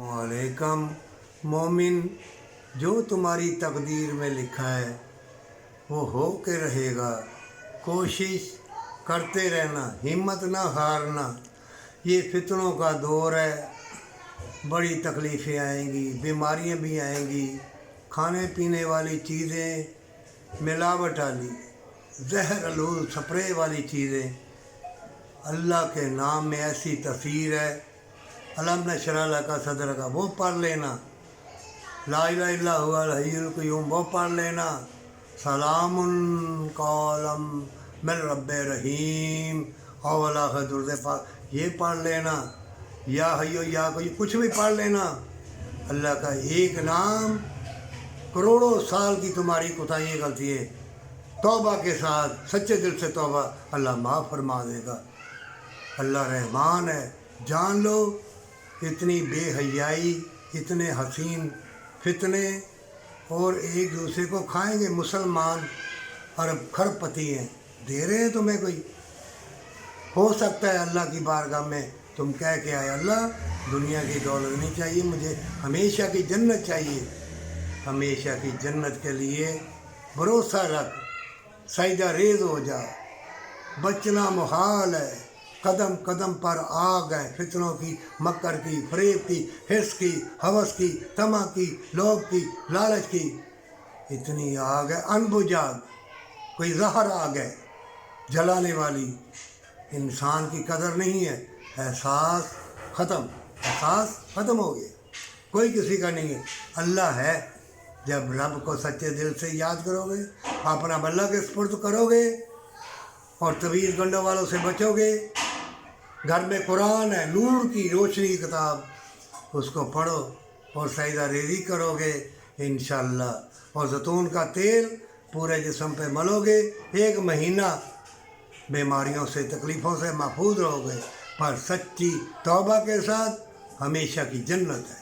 वालेकुम मोमिन, जो तुम्हारी तकदीर में लिखा है वो हो के रहेगा। कोशिश करते रहना, हिम्मत ना हारना। ये फितनों का दौर है, बड़ी तकलीफ़ें आएंगी, बीमारियां भी आएंगी, खाने पीने वाली चीज़ें मिलावट वाली, जहर आलूद स्प्रे वाली चीज़ें। अल्लाह के नाम में ऐसी तफसीर है, अलम नशरह लका सदरक का वो पढ़ लेना, ला इलाहा इल्लल्लाहु अल हय्युल क़य्यूम वो पढ़ लेना, सलामुन कौलम मिन रब्बिर रहीम औला दुर्द पाक ये पढ़ लेना, या हय्यो या क़य्यूम कुछ भी पढ़ लेना। अल्लाह का एक नाम करोड़ों साल की तुम्हारी कोताही गलती है, तौबा के साथ सच्चे दिल से तौबा, अल्लाह माफ़ फरमा देगा। अल्लाह रहमान है। जान लो, इतनी बेहयाई, इतने हसीन फितने और एक दूसरे को खाएंगे। मुसलमान अरब खरबपति हैं, दे रहे हैं तुम्हें कोई। हो सकता है अल्लाह की बारगाह में तुम कह के आए, अल्लाह दुनिया की दौलत नहीं चाहिए मुझे, हमेशा की जन्नत चाहिए। हमेशा की जन्नत के लिए भरोसा रख, सजदा रेज़ हो जा, बचना मुहाल है। कदम कदम पर आग है फितनों की, मक्कर की, फरेब की, हिर्स की, हवस की, तमा की, लोभ की, लालच की। इतनी आग है अनबुझाग, कोई जहर आग है जलाने वाली। इंसान की कदर नहीं है, एहसास ख़त्म हो गया, कोई किसी का नहीं है। अल्लाह है। जब रब को सच्चे दिल से याद करोगे, अपना अल्लाह के सुपुर्द करोगे और तवीज़ गंडों वालों से बचोगे, घर में कुरान है, नूर की रोशनी की किताब, उसको पढ़ो और सजदा रेज़ी करोगे इंशाअल्लाह, और ज़ैतून का तेल पूरे जिस्म पे मलोगे, 1 महीना बीमारियों से, तकलीफ़ों से महफूज रहोगे। पर सच्ची तौबा के साथ हमेशा की जन्नत है।